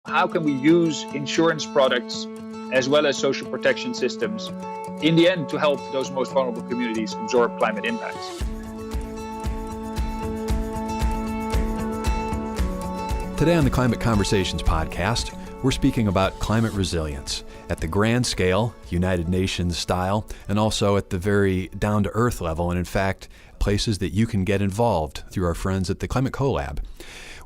how can we use insurance products as well as social protection systems in the end to help those most vulnerable communities absorb climate impacts. Today on the Climate Conversations podcast, we're speaking about climate resilience at the grand scale, United Nations style, and also at the very down-to-earth level, and in fact, places that you can get involved through our friends at the Climate CoLab.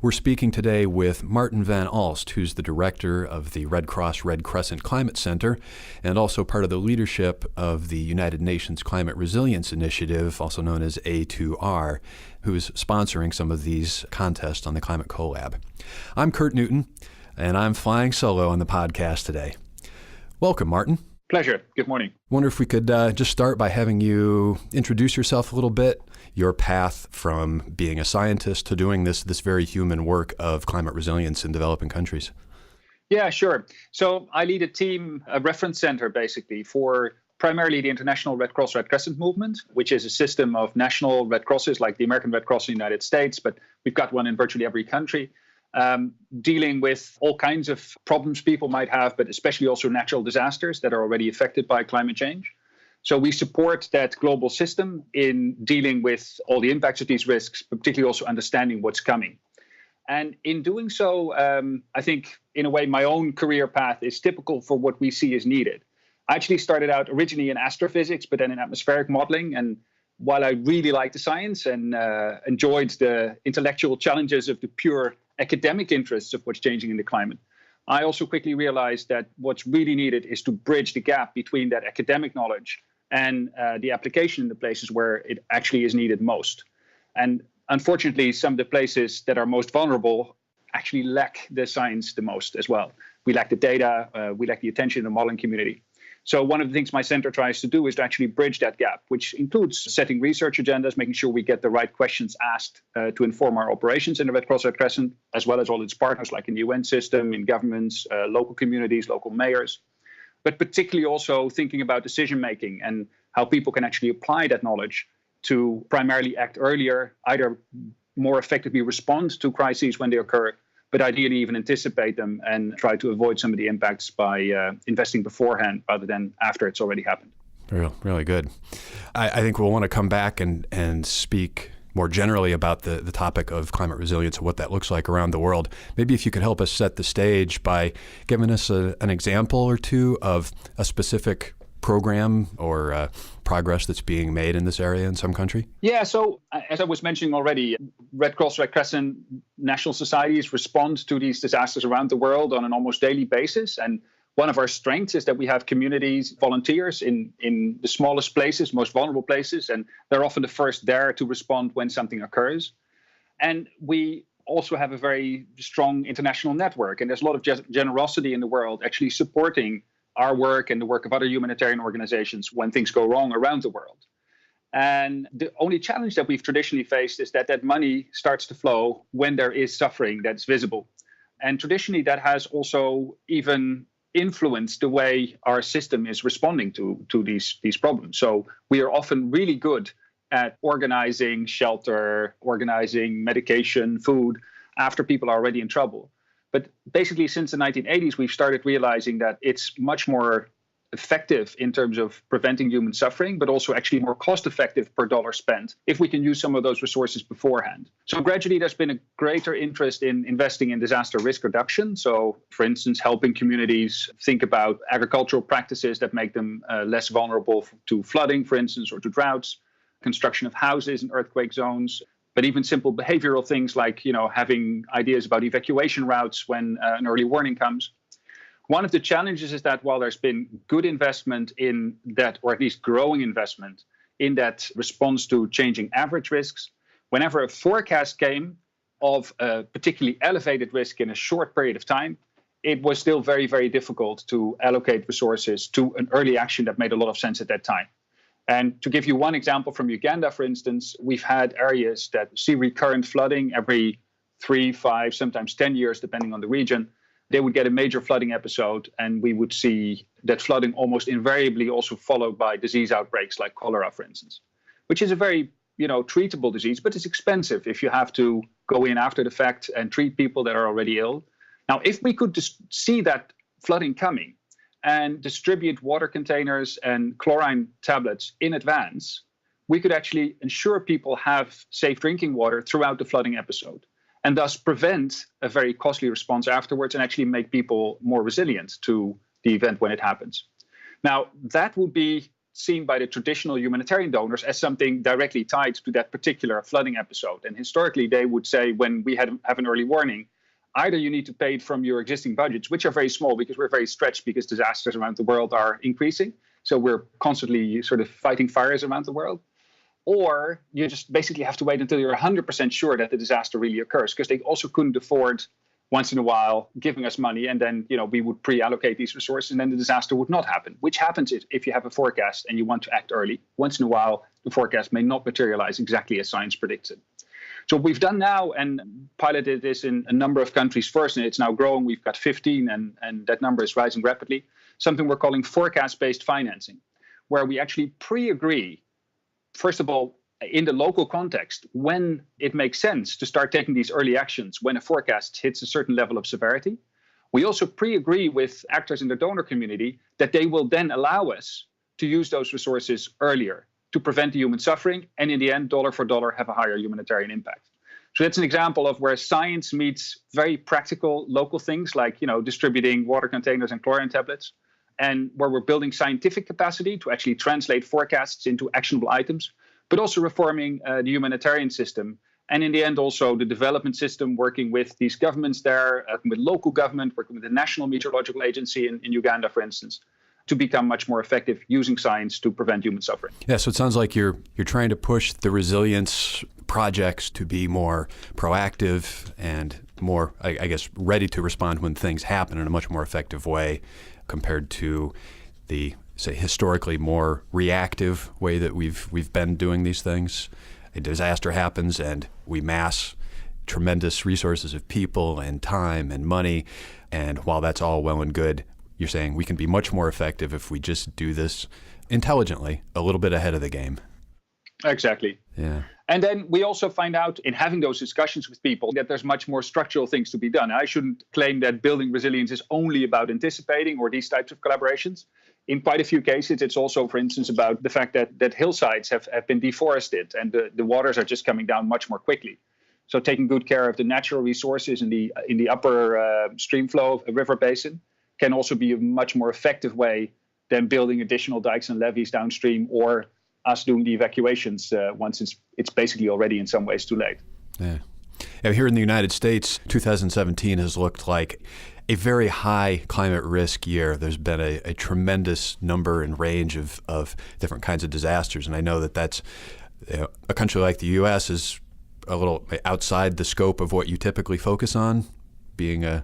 We're speaking today with Maarten van Aalst, who's the director of the Red Cross Red Crescent Climate Center and also part of the leadership of the United Nations Climate Resilience Initiative, also known as A2R, who's sponsoring some of these contests on the Climate CoLab. I'm Kurt Newton, and I'm flying solo on the podcast today. Welcome, Maarten. Pleasure. Good morning. Wonder if we could just start by having you introduce yourself a little bit, your path from being a scientist to doing this very human work of climate resilience in developing countries. Yeah, sure. So I lead a team, a reference center basically for primarily the International Red Cross Red Crescent movement, which is a system of national Red Crosses like the American Red Cross in the United States, but we've got one in virtually every country, dealing with all kinds of problems people might have, but especially also natural disasters that are already affected by climate change. So we support that global system in dealing with all the impacts of these risks, but particularly also understanding what's coming. And in doing so, I think in a way my own career path is typical for what we see is needed. I actually started out originally in astrophysics, but then in atmospheric modeling. And while I really liked the science and enjoyed the intellectual challenges of the pure academic interests of what's changing in the climate, I also quickly realized that what's really needed is to bridge the gap between that academic knowledge and the application in the places where it actually is needed most. And unfortunately, some of the places that are most vulnerable actually lack the science the most as well. We lack the data, we lack the attention in the modeling community. So one of the things my center tries to do is to actually bridge that gap, which includes setting research agendas, making sure we get the right questions asked to inform our operations in the Red Cross Red Crescent, as well as all its partners like in the UN system, in governments, local communities, local mayors, but particularly also thinking about decision making and how people can actually apply that knowledge to primarily act earlier, either more effectively respond to crises when they occur, but ideally even anticipate them and try to avoid some of the impacts by investing beforehand rather than after it's already happened. Really good. I think we'll want to come back and speak more generally about the topic of climate resilience and what that looks like around the world. Maybe if you could help us set the stage by giving us an example or two of a specific program or progress that's being made in this area in some country? Yeah, so as I was mentioning already, Red Cross, Red Crescent, national societies respond to these disasters around the world on an almost daily basis. And one of our strengths is that we have communities, volunteers in the smallest places, most vulnerable places, and they're often the first there to respond when something occurs. And we also have a very strong international network, and there's a lot of generosity in the world actually supporting our work and the work of other humanitarian organizations when things go wrong around the world. And the only challenge that we've traditionally faced is that money starts to flow when there is suffering that's visible. And traditionally that has also even influenced the way our system is responding to these problems. So we are often really good at organizing shelter, organizing medication, food after people are already in trouble. But basically, since the 1980s, we've started realizing that it's much more effective in terms of preventing human suffering, but also actually more cost effective per dollar spent if we can use some of those resources beforehand. So gradually, there's been a greater interest in investing in disaster risk reduction. So, for instance, helping communities think about agricultural practices that make them less vulnerable to flooding, for instance, or to droughts, construction of houses in earthquake zones. But even simple behavioral things like, having ideas about evacuation routes when an early warning comes. One of the challenges is that while there's been good investment in that, or at least growing investment in that response to changing average risks, whenever a forecast came of a particularly elevated risk in a short period of time, it was still very, very difficult to allocate resources to an early action that made a lot of sense at that time. And to give you one example from Uganda, for instance, we've had areas that see recurrent flooding every 3, 5, sometimes 10 years, depending on the region. They would get a major flooding episode, and we would see that flooding almost invariably also followed by disease outbreaks like cholera, for instance, which is a very treatable disease, but it's expensive if you have to go in after the fact and treat people that are already ill. Now, if we could just see that flooding coming and distribute water containers and chlorine tablets in advance, we could actually ensure people have safe drinking water throughout the flooding episode, and thus prevent a very costly response afterwards and actually make people more resilient to the event when it happens. Now, that would be seen by the traditional humanitarian donors as something directly tied to that particular flooding episode. And historically, they would say, when we have an early warning, either you need to pay it from your existing budgets, which are very small because we're very stretched because disasters around the world are increasing. So we're constantly sort of fighting fires around the world. Or you just basically have to wait until you're 100% sure that the disaster really occurs, because they also couldn't afford once in a while giving us money, and then we would pre-allocate these resources, and then the disaster would not happen, which happens if you have a forecast and you want to act early. Once in a while, the forecast may not materialize exactly as science predicted. So what we've done now, and piloted this in a number of countries first, and it's now growing. We've got 15, and that number is rising rapidly. Something we're calling forecast-based financing, where we actually pre-agree, first of all, in the local context, when it makes sense to start taking these early actions when a forecast hits a certain level of severity. We also pre-agree with actors in the donor community that they will then allow us to use those resources earlier to prevent the human suffering, and in the end, dollar for dollar, have a higher humanitarian impact. So that's an example of where science meets very practical local things like distributing water containers and chlorine tablets, and where we're building scientific capacity to actually translate forecasts into actionable items, but also reforming the humanitarian system. And in the end, also the development system, working with these governments there, working with local government, working with the National Meteorological Agency in Uganda, for instance, to become much more effective using science to prevent human suffering. Yeah, so it sounds like you're trying to push the resilience projects to be more proactive and more, I guess, ready to respond when things happen in a much more effective way compared to the, say, historically more reactive way that we've been doing these things. A disaster happens and we mass tremendous resources of people and time and money. And while that's all well and good, you're saying we can be much more effective if we just do this intelligently, a little bit ahead of the game. Exactly. Yeah. And then we also find out in having those discussions with people that there's much more structural things to be done. I shouldn't claim that building resilience is only about anticipating or these types of collaborations. In quite a few cases, it's also, for instance, about the fact that hillsides have been deforested and the waters are just coming down much more quickly. So taking good care of the natural resources in the upper stream flow of a river basin can also be a much more effective way than building additional dikes and levees downstream, or us doing the evacuations once it's basically already in some ways too late. Yeah. Here in the United States, 2017 has looked like a very high climate risk year. There's been a tremendous number and range of different kinds of disasters. And I know that that's a country like the U.S. is a little outside the scope of what you typically focus on, being a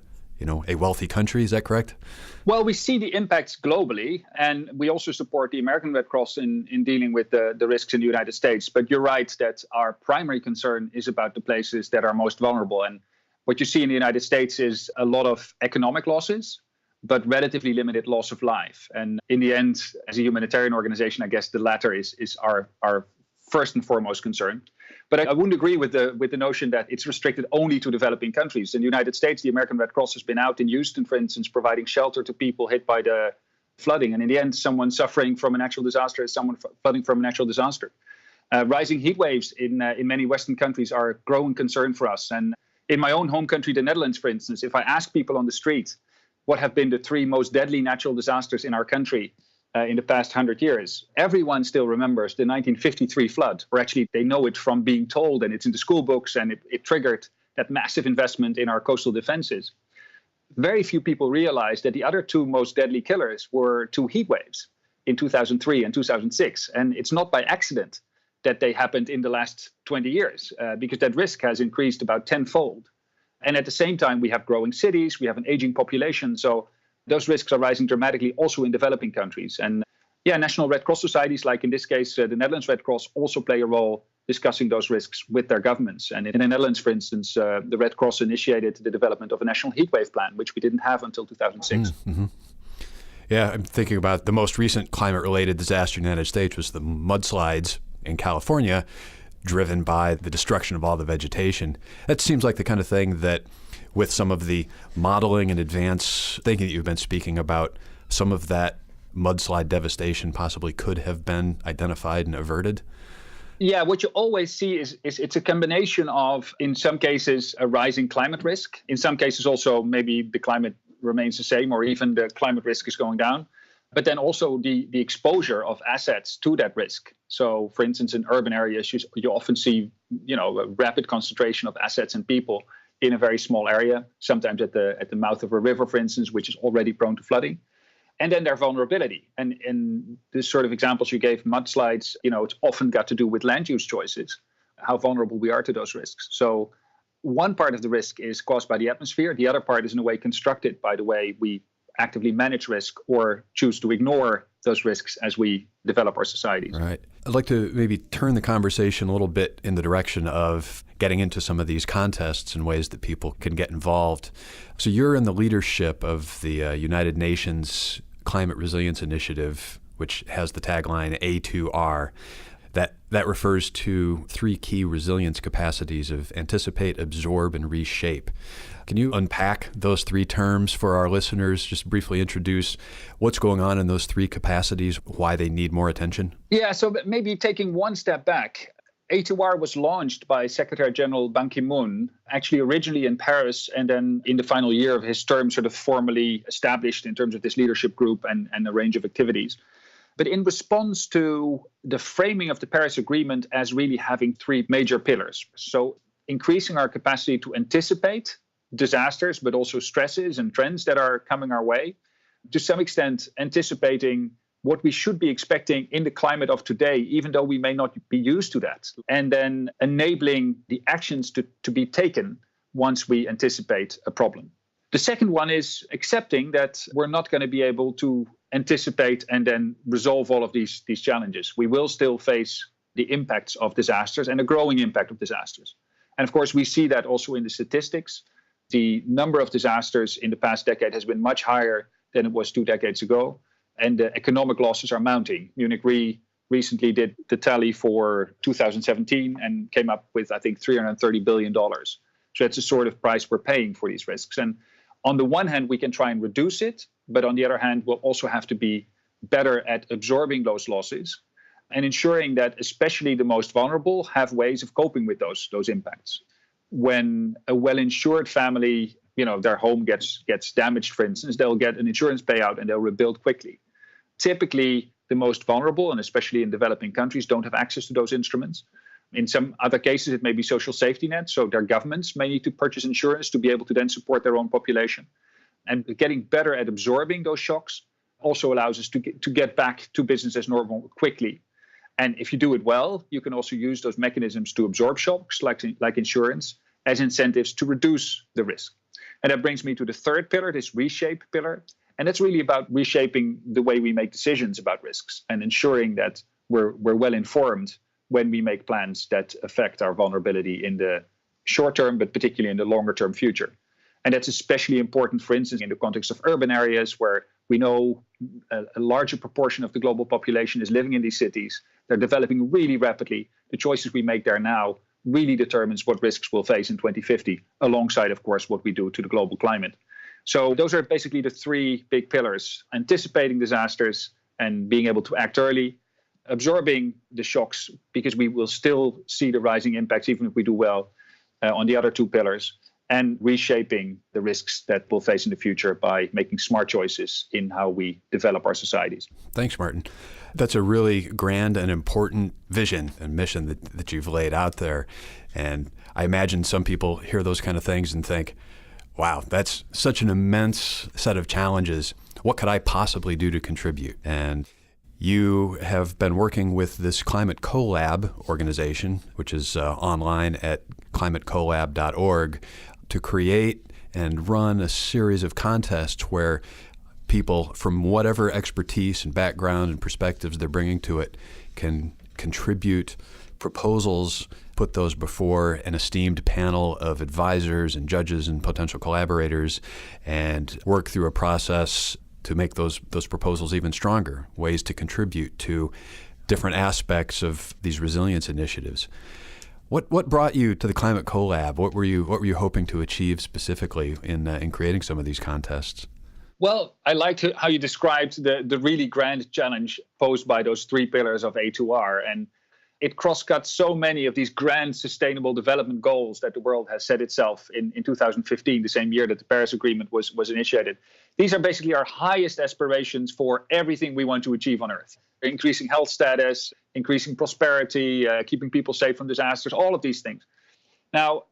wealthy country. Is that correct? Well, we see the impacts globally, and we also support the American Red Cross in dealing with the risks in the United States. But you're right that our primary concern is about the places that are most vulnerable. And what you see in the United States is a lot of economic losses, but relatively limited loss of life. And in the end, as a humanitarian organization, I guess the latter is our first and foremost concern. But I wouldn't agree with the notion that it's restricted only to developing countries. In the United States, the American Red Cross has been out in Houston, for instance, providing shelter to people hit by the flooding. And in the end, someone suffering from a natural disaster is someone flooding from a natural disaster. Rising heat waves in many Western countries are a growing concern for us. And in my own home country, the Netherlands, for instance, if I ask people on the street what have been the 3 most deadly natural disasters in our country in the past 100 years, everyone still remembers the 1953 flood, or actually they know it from being told, and it's in the school books, and it triggered that massive investment in our coastal defenses. Very few people realize that the other 2 most deadly killers were 2 heat waves in 2003 and 2006. And it's not by accident that they happened in the last 20 years, because that risk has increased about tenfold. And at the same time, we have growing cities, we have an aging population. So those risks are rising dramatically also in developing countries. And national Red Cross societies, like in this case, the Netherlands Red Cross, also play a role discussing those risks with their governments. And in the Netherlands, for instance, the Red Cross initiated the development of a national heatwave plan, which we didn't have until 2006. Mm-hmm. Yeah, I'm thinking about the most recent climate-related disaster in the United States was the mudslides in California, driven by the destruction of all the vegetation. That seems like the kind of thing that with some of the modeling and advanced thinking that you've been speaking about, some of that mudslide devastation possibly could have been identified and averted? Yeah, what you always see is it's a combination of, in some cases, a rising climate risk. In some cases also, maybe the climate remains the same or even the climate risk is going down. But then also the exposure of assets to that risk. So, for instance, in urban areas, you often see, a rapid concentration of assets and people in a very small area, sometimes at the mouth of a river, for instance, which is already prone to flooding. And then their vulnerability. And in this sort of examples you gave, mudslides, it's often got to do with land use choices, how vulnerable we are to those risks. So one part of the risk is caused by the atmosphere. The other part is in a way constructed by the way we actively manage risk or choose to ignore those risks as we develop our societies. Right. I'd like to maybe turn the conversation a little bit in the direction of getting into some of these contests and ways that people can get involved. So you're in the leadership of the United Nations Climate Resilience Initiative, which has the tagline A2R. That refers to three key resilience capacities of anticipate, absorb, and reshape. Can you unpack those three terms for our listeners? Just briefly introduce what's going on in those three capacities, why they need more attention? Yeah, so maybe taking one step back, A2R was launched by Secretary General Ban Ki-moon, actually originally in Paris, and then in the final year of his term, sort of formally established in terms of this leadership group and a range of activities. But in response to the framing of the Paris Agreement as really having three major pillars. So increasing our capacity to anticipate disasters, but also stresses and trends that are coming our way. To some extent, anticipating what we should be expecting in the climate of today, even though we may not be used to that. And then enabling the actions to be taken once we anticipate a problem. The second one is accepting that we're not going to be able to anticipate and then resolve all of these challenges. We will still face the impacts of disasters and a growing impact of disasters. And of course, we see that also in the statistics. The number of disasters in the past decade has been much higher than it was 2 decades ago. And the economic losses are mounting. Munich Re recently did the tally for 2017 and came up with, I think, $330 billion. So that's the sort of price we're paying for these risks. And on the one hand, we can try and reduce it, but on the other hand, we'll also have to be better at absorbing those losses and ensuring that especially the most vulnerable have ways of coping with those impacts. When a well-insured family, their home gets damaged, for instance, they'll get an insurance payout and they'll rebuild quickly. Typically, the most vulnerable, and especially in developing countries, don't have access to those instruments. In some other cases, it may be social safety nets. So their governments may need to purchase insurance to be able to then support their own population. And getting better at absorbing those shocks also allows us to get back to business as normal quickly. And if you do it well, you can also use those mechanisms to absorb shocks, like insurance, as incentives to reduce the risk. And that brings me to the third pillar, this reshape pillar. And that's really about reshaping the way we make decisions about risks and ensuring that we're well informed when we make plans that affect our vulnerability in the short term, but particularly in the longer term future. And that's especially important, for instance, in the context of urban areas where we know a larger proportion of the global population is living in these cities. They're developing really rapidly. The choices we make there now really determines what risks we'll face in 2050, alongside, of course, what we do to the global climate. So those are basically the three big pillars: anticipating disasters and being able to act early, absorbing the shocks because we will still see the rising impacts even if we do well on the other two pillars, and reshaping the risks that we'll face in the future by making smart choices in how we develop our societies. Thanks, Maarten. That's a really grand and important vision and mission that you've laid out there. And I imagine some people hear those kind of things and think, wow, that's such an immense set of challenges. What could I possibly do to contribute? And you have been working with this Climate CoLab organization, which is online at climatecolab.org, to create and run a series of contests where people from whatever expertise and background and perspectives they're bringing to it can contribute proposals, put those before an esteemed panel of advisors and judges and potential collaborators, and work through a process to make those proposals even stronger, ways to contribute to different aspects of these resilience initiatives. What brought you to the Climate CoLab? What were you hoping to achieve specifically in creating some of these contests? Well, I liked how you described the really grand challenge posed by those three pillars of A2R. And it cross-cuts so many of these grand sustainable development goals that the world has set itself in 2015, the same year that the Paris Agreement was initiated. These are basically our highest aspirations for everything we want to achieve on Earth. Increasing health status, increasing prosperity, keeping people safe from disasters, all of these things. Now,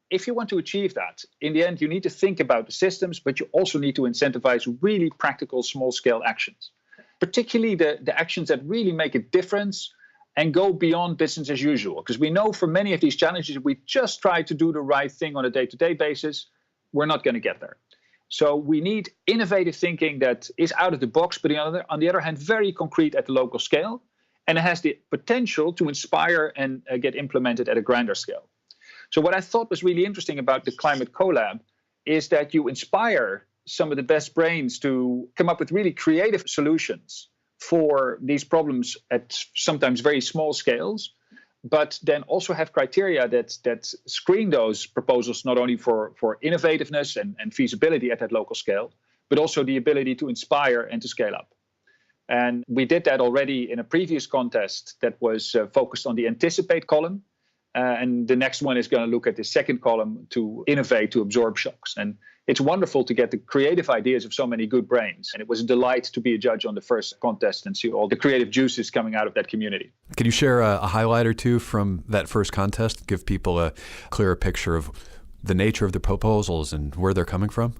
if you want to achieve that, in the end, you need to think about the systems, but you also need to incentivize really practical small-scale actions, particularly the actions that really make a difference and go beyond business as usual. Because we know for many of these challenges, if we just try to do the right thing on a day-to-day basis, we're not going to get there. So we need innovative thinking that is out of the box, but on the other hand, very concrete at the local scale. And it has the potential to inspire and get implemented at a grander scale. So what I thought was really interesting about the Climate CoLab is that you inspire some of the best brains to come up with really creative solutions for these problems at sometimes very small scales, but then also have criteria that screen those proposals not only for innovativeness and feasibility at that local scale, but also the ability to inspire and to scale up. And we did that already in a previous contest that was focused on the anticipate column. And the next one is going to look at the second column to innovate, to absorb shocks. And it's wonderful to get the creative ideas of so many good brains. And it was a delight to be a judge on the first contest and see all the creative juices coming out of that community. Can you share a highlight or two from that first contest, give people a clearer picture of the nature of the proposals and where they're coming from?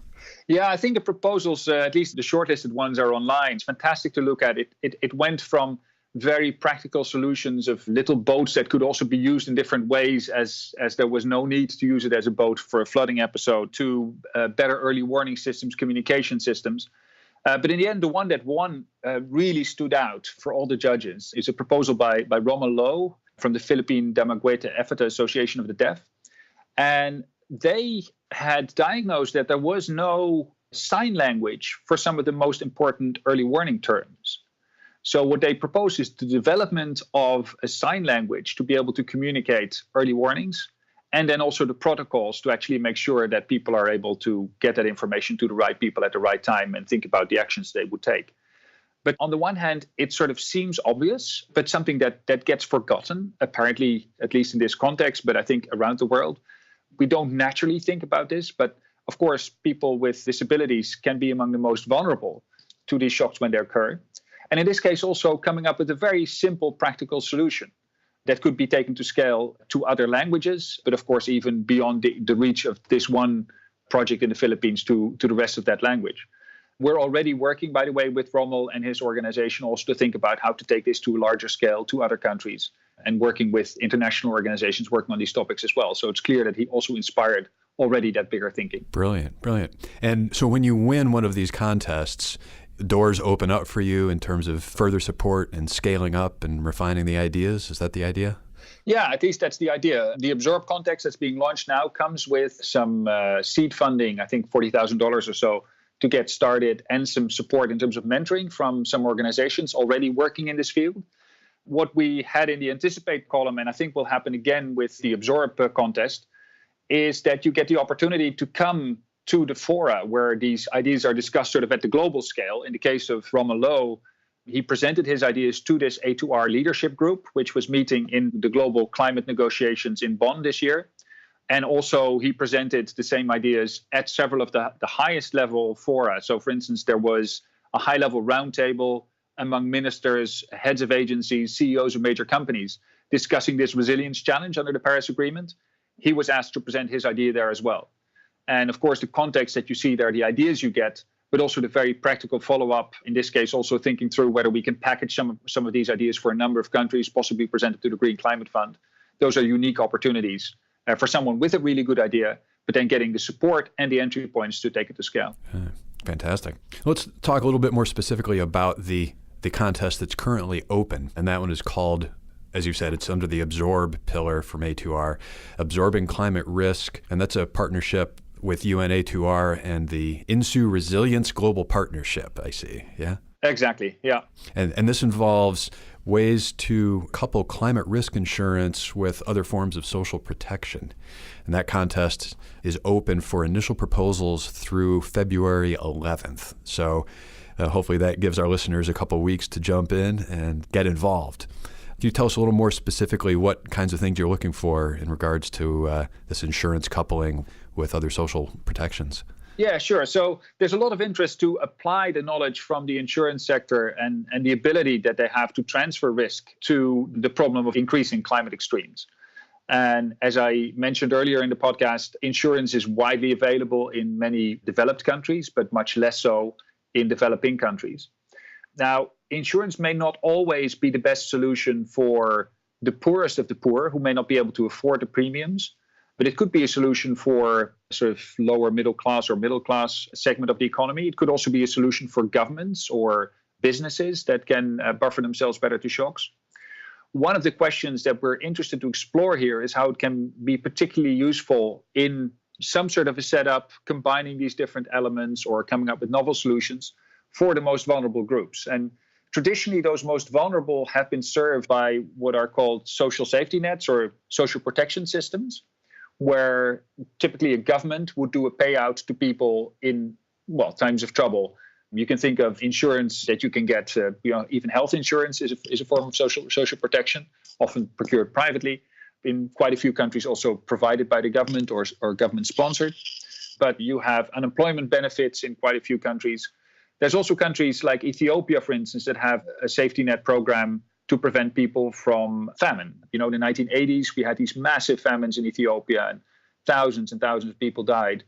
Yeah, I think the proposals, at least the shortlisted ones, are online. It's fantastic to look at. It went from very practical solutions of little boats that could also be used in different ways as there was no need to use it as a boat for a flooding episode, to better early warning systems, communication systems. But in the end, the one that won really stood out for all the judges is a proposal by Rommel Low from the Philippine Damaguete Efeta Association of the Deaf. And they had diagnosed that there was no sign language for some of the most important early warning terms. So what they propose is the development of a sign language to be able to communicate early warnings, and then also the protocols to actually make sure that people are able to get that information to the right people at the right time and think about the actions they would take. But on the one hand, it sort of seems obvious, but something that gets forgotten, apparently, at least in this context, but I think around the world. We don't naturally think about this, but of course, people with disabilities can be among the most vulnerable to these shocks when they occur. And in this case, also coming up with a very simple, practical solution that could be taken to scale to other languages, but of course, even beyond the reach of this one project in the Philippines to the rest of that language. We're already working, by the way, with Rommel and his organization also to think about how to take this to a larger scale to other countries, and working with international organizations working on these topics as well. So it's clear that he also inspired already that bigger thinking. Brilliant, brilliant. And so when you win one of these contests, doors open up for you in terms of further support and scaling up and refining the ideas. Is that the idea? Yeah, at least that's the idea. The Absorb context that's being launched now comes with some seed funding, I think $40,000 or so, to get started, and some support in terms of mentoring from some organizations already working in this field. What we had in the Anticipate column, and I think will happen again with the Absorb contest, is that you get the opportunity to come to the fora where these ideas are discussed sort of at the global scale. In the case of Rommel Low, he presented his ideas to this A2R leadership group, which was meeting in the global climate negotiations in Bonn this year. And also he presented the same ideas at several of the highest level fora. So for instance, there was a high level roundtable among ministers, heads of agencies, CEOs of major companies discussing this resilience challenge under the Paris Agreement. He was asked to present his idea there as well. And of course, the context that you see there, the ideas you get, but also the very practical follow-up, in this case, also thinking through whether we can package some of these ideas for a number of countries, possibly presented to the Green Climate Fund. Those are unique opportunities for someone with a really good idea, but then getting the support and the entry points to take it to scale. Fantastic. Let's talk a little bit more specifically about the contest that's currently open, and that one is called, as you said, it's under the Absorb pillar from A2R, Absorbing Climate Risk, and that's a partnership with UN A2R and the INSU Resilience Global Partnership, I see, yeah? Exactly, yeah. And this involves ways to couple climate risk insurance with other forms of social protection. And that contest is open for initial proposals through February 11th. So hopefully that gives our listeners a couple weeks to jump in and get involved. Can you tell us a little more specifically what kinds of things you're looking for in regards to this insurance coupling with other social protections? Yeah, sure. So there's a lot of interest to apply the knowledge from the insurance sector and the ability that they have to transfer risk to the problem of increasing climate extremes. And as I mentioned earlier in the podcast, insurance is widely available in many developed countries, but much less so in developing countries. Now, insurance may not always be the best solution for the poorest of the poor who may not be able to afford the premiums. But it could be a solution for sort of lower middle class or middle class segment of the economy. It could also be a solution for governments or businesses that can buffer themselves better to shocks. One of the questions that we're interested to explore here is how it can be particularly useful in some sort of a setup, combining these different elements or coming up with novel solutions for the most vulnerable groups. And traditionally, those most vulnerable have been served by what are called social safety nets or social protection systems, where typically a government would do a payout to people in, times of trouble. You can think of insurance that you can get, even health insurance is a form of social protection, often procured privately. In quite a few countries also provided by the government or government sponsored. But you have unemployment benefits in quite a few countries. There's also countries like Ethiopia, for instance, that have a safety net program to prevent people from famine. In the 1980s, we had these massive famines in Ethiopia and thousands of people died.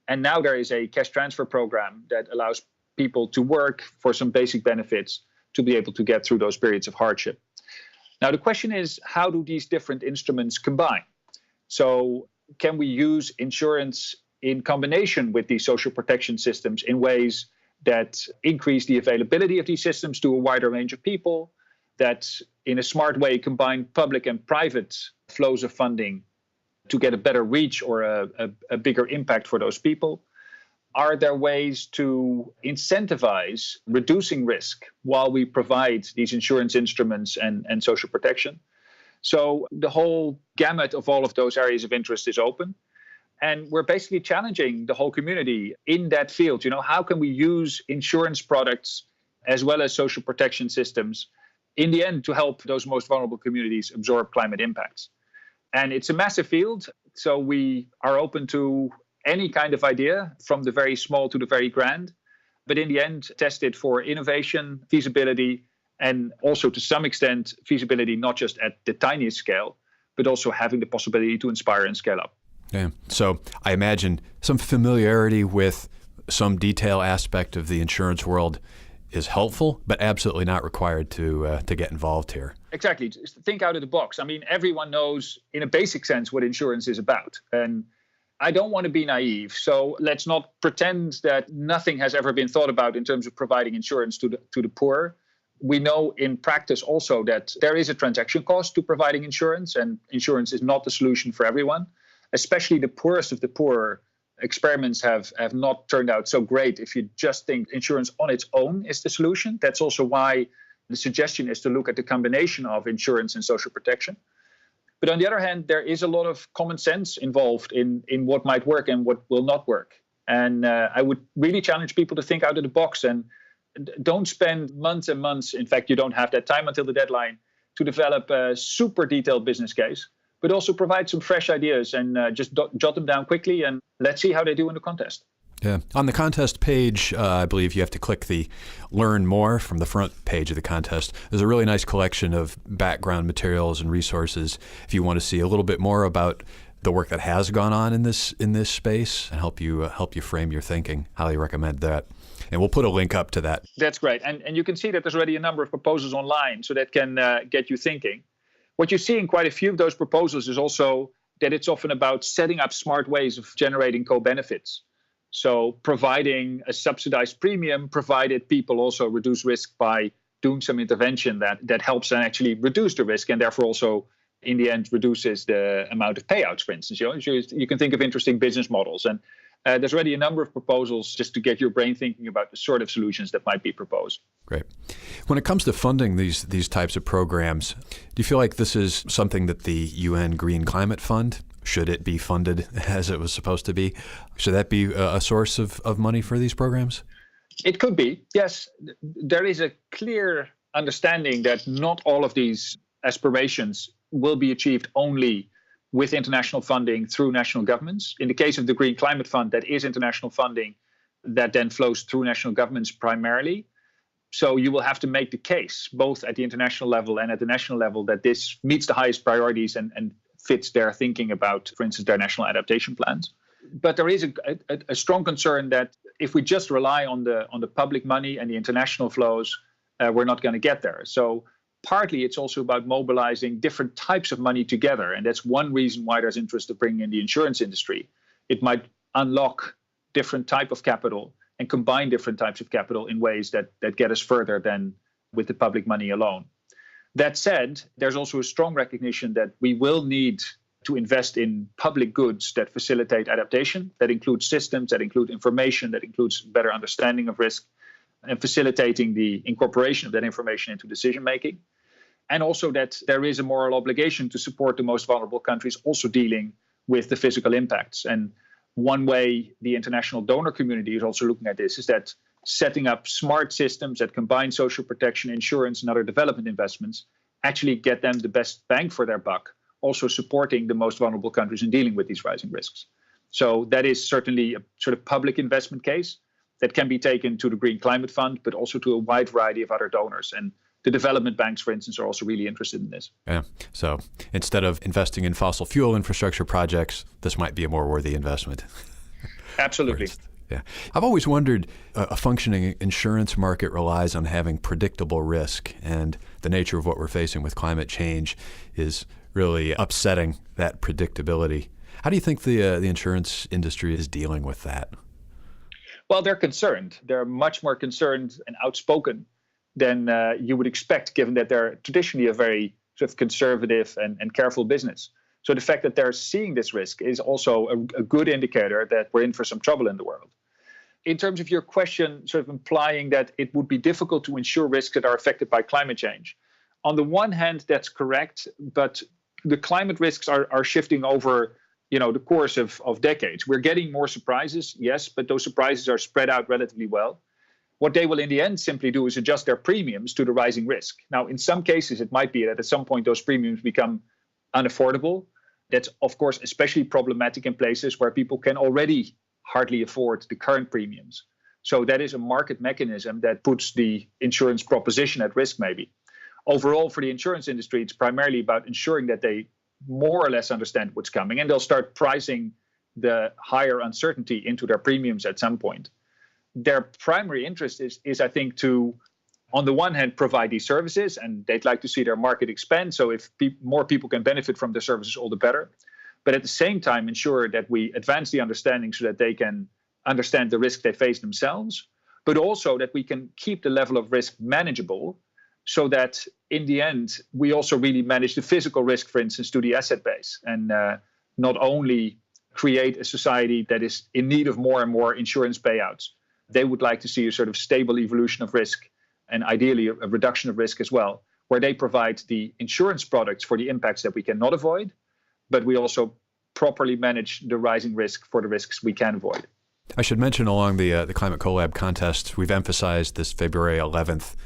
And now there is a cash transfer program that allows people to work for some basic benefits to be able to get through those periods of hardship. Now, the question is, how do these different instruments combine? So can we use insurance in combination with these social protection systems in ways that increase the availability of these systems to a wider range of people, that in a smart way combine public and private flows of funding to get a better reach or a bigger impact for those people? Are there ways to incentivize reducing risk while we provide these insurance instruments and social protection? So the whole gamut of all of those areas of interest is open. And we're basically challenging the whole community in that field. How can we use insurance products as well as social protection systems in the end to help those most vulnerable communities absorb climate impacts? And it's a massive field, so we are open to any kind of idea, from the very small to the very grand, but in the end, test it for innovation, feasibility, and also to some extent, feasibility not just at the tiniest scale, but also having the possibility to inspire and scale up. Yeah. So I imagine some familiarity with some detail aspect of the insurance world is helpful, but absolutely not required to get involved here. Exactly. Just think out of the box. I mean, everyone knows in a basic sense what insurance is about. And I don't want to be naive. So let's not pretend that nothing has ever been thought about in terms of providing insurance to the poor. We know in practice also that there is a transaction cost to providing insurance, and insurance is not the solution for everyone. Especially the poorest of the poor, experiments have not turned out so great if you just think insurance on its own is the solution. That's also why the suggestion is to look at the combination of insurance and social protection. But on the other hand, there is a lot of common sense involved in what might work and what will not work. And I would really challenge people to think out of the box and don't spend months and months. In fact, you don't have that time until the deadline to develop a super detailed business case, but also provide some fresh ideas and just jot them down quickly, and let's see how they do in the contest. Yeah. On the contest page, I believe you have to click the Learn More from the front page of the contest. There's a really nice collection of background materials and resources if you want to see a little bit more about the work that has gone on in this space and help you frame your thinking. Highly recommend that. And we'll put a link up to that. That's great. And you can see that there's already a number of proposals online, so that can get you thinking. What you see in quite a few of those proposals is also that it's often about setting up smart ways of generating co-benefits. So providing a subsidized premium, provided people also reduce risk by doing some intervention that helps and actually reduce the risk, and therefore also in the end reduces the amount of payouts, for instance. You can think of interesting business models. And There's already a number of proposals just to get your brain thinking about the sort of solutions that might be proposed. Great. When it comes to funding these types of programs, do you feel like this is something that the UN Green Climate Fund, should it be funded as it was supposed to be, should that be a source of money for these programs? It could be, yes. There is a clear understanding that not all of these aspirations will be achieved only with international funding through national governments. In the case of the Green Climate Fund, that is international funding that then flows through national governments primarily. So you will have to make the case, both at the international level and at the national level, that this meets the highest priorities and fits their thinking about, for instance, their national adaptation plans. But there is a strong concern that if we just rely on the public money and the international flows, we're not going to get there. So partly it's also about mobilizing different types of money together. And that's one reason why there's interest of bringing in the insurance industry. It might unlock different type of capital and combine different types of capital in ways that get us further than with the public money alone. That said, there's also a strong recognition that we will need to invest in public goods that facilitate adaptation. That includes systems, that include information, that includes better understanding of risk, and facilitating the incorporation of that information into decision making. And also that there is a moral obligation to support the most vulnerable countries also dealing with the physical impacts. And one way the international donor community is also looking at this is that setting up smart systems that combine social protection, insurance, and other development investments actually get them the best bang for their buck, also supporting the most vulnerable countries in dealing with these rising risks. So that is certainly a sort of public investment case that can be taken to the Green Climate Fund, but also to a wide variety of other donors. And the development banks, for instance, are also really interested in this. Yeah. So instead of investing in fossil fuel infrastructure projects, this might be a more worthy investment. Absolutely. Yeah. I've always wondered, a functioning insurance market relies on having predictable risk, and the nature of what we're facing with climate change is really upsetting that predictability. How do you think the insurance industry is dealing with that? Well, they're concerned. They're much more concerned and outspoken than you would expect, given that they're traditionally a very sort of conservative and careful business. So the fact that they're seeing this risk is also a good indicator that we're in for some trouble in the world. In terms of your question, sort of implying that it would be difficult to insure risks that are affected by climate change. On the one hand, that's correct, but the climate risks are shifting over the course of decades. We're getting more surprises, yes, but those surprises are spread out relatively well. What they will in the end simply do is adjust their premiums to the rising risk. Now, in some cases, it might be that at some point those premiums become unaffordable. That's, of course, especially problematic in places where people can already hardly afford the current premiums. So that is a market mechanism that puts the insurance proposition at risk, maybe. Overall, for the insurance industry, it's primarily about ensuring that they more or less understand what's coming, and they'll start pricing the higher uncertainty into their premiums at some point. Their primary interest is I think, to, on the one hand, provide these services, and they'd like to see their market expand. So if more people can benefit from their services, all the better. But at the same time, ensure that we advance the understanding so that they can understand the risk they face themselves, but also that we can keep the level of risk manageable so that in the end, we also really manage the physical risk, for instance, to the asset base, and not only create a society that is in need of more and more insurance payouts. They would like to see a sort of stable evolution of risk, and ideally a reduction of risk as well, where they provide the insurance products for the impacts that we cannot avoid, but we also properly manage the rising risk for the risks we can avoid. I should mention along the Climate CoLab contest, we've emphasized this February 11th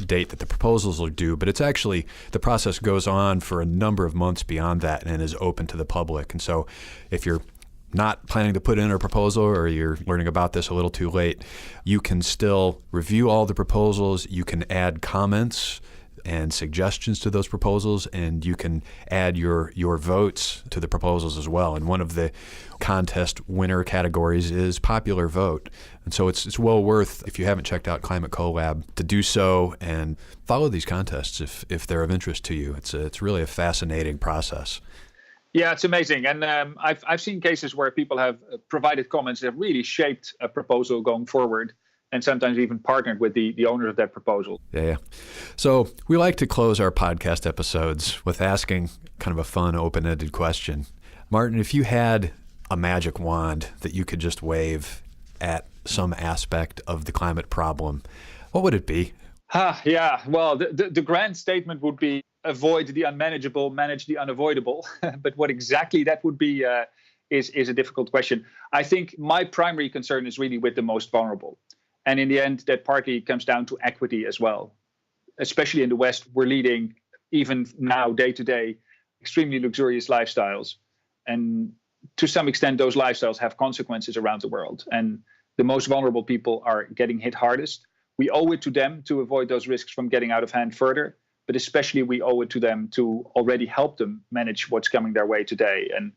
date that the proposals are due, but it's actually, the process goes on for a number of months beyond that and is open to the public. And so if you're not planning to put in a proposal, or you're learning about this a little too late, you can still review all the proposals. You can add comments and suggestions to those proposals, and you can add your votes to the proposals as well. And one of the contest winner categories is popular vote. And so it's well worth, if you haven't checked out Climate CoLab, to do so and follow these contests if they're of interest to you. It's really a fascinating process. Yeah, it's amazing. And I've seen cases where people have provided comments that have really shaped a proposal going forward, and sometimes even partnered with the owners of that proposal. Yeah. So we like to close our podcast episodes with asking kind of a fun, open-ended question. Maarten, if you had a magic wand that you could just wave at some aspect of the climate problem, what would it be? Yeah, well, the grand statement would be avoid the unmanageable, manage the unavoidable. But what exactly that would be is a difficult question. I think my primary concern is really with the most vulnerable. And in the end, that partly comes down to equity as well. Especially in the West, we're leading, even now, day to day, extremely luxurious lifestyles. And to some extent, those lifestyles have consequences around the world. And the most vulnerable people are getting hit hardest. We owe it to them to avoid those risks from getting out of hand further. But especially we owe it to them to already help them manage what's coming their way today. And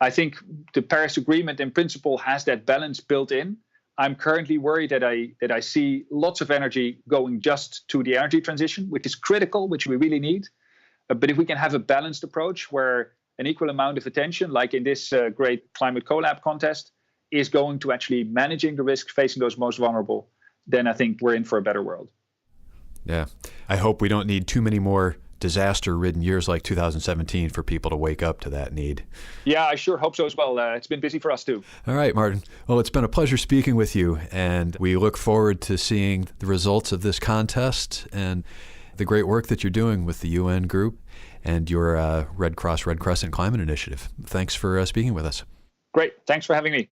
I think the Paris Agreement in principle has that balance built in. I'm currently worried that I see lots of energy going just to the energy transition, which is critical, which we really need. But if we can have a balanced approach where an equal amount of attention, like in this great Climate CoLab contest, is going to actually managing the risks facing those most vulnerable, then I think we're in for a better world. Yeah. I hope we don't need too many more disaster-ridden years like 2017 for people to wake up to that need. Yeah, I sure hope so as well. It's been busy for us too. All right, Maarten. Well, it's been a pleasure speaking with you, and we look forward to seeing the results of this contest and the great work that you're doing with the UN group and your Red Cross, Red Crescent Climate Initiative. Thanks for speaking with us. Great. Thanks for having me.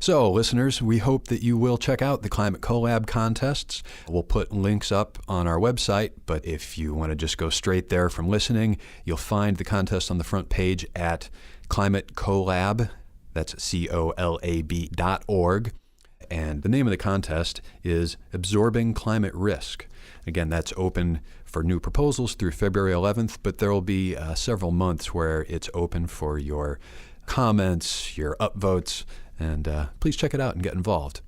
So, listeners, we hope that you will check out the Climate CoLab contests. We'll put links up on our website, but if you want to just go straight there from listening, you'll find the contest on the front page at Climate CoLab, that's COLAB.org. And the name of the contest is Absorbing Climate Risk. Again, that's open for new proposals through February 11th, but there will be several months where it's open for your comments, your upvotes, and please check it out and get involved.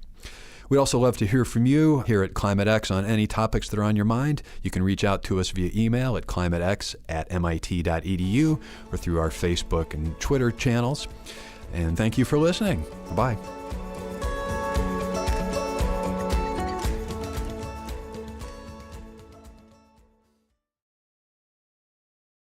We'd also love to hear from you here at Climate X on any topics that are on your mind. You can reach out to us via email at climatex@mit.edu or through our Facebook and Twitter channels. And thank you for listening. Bye.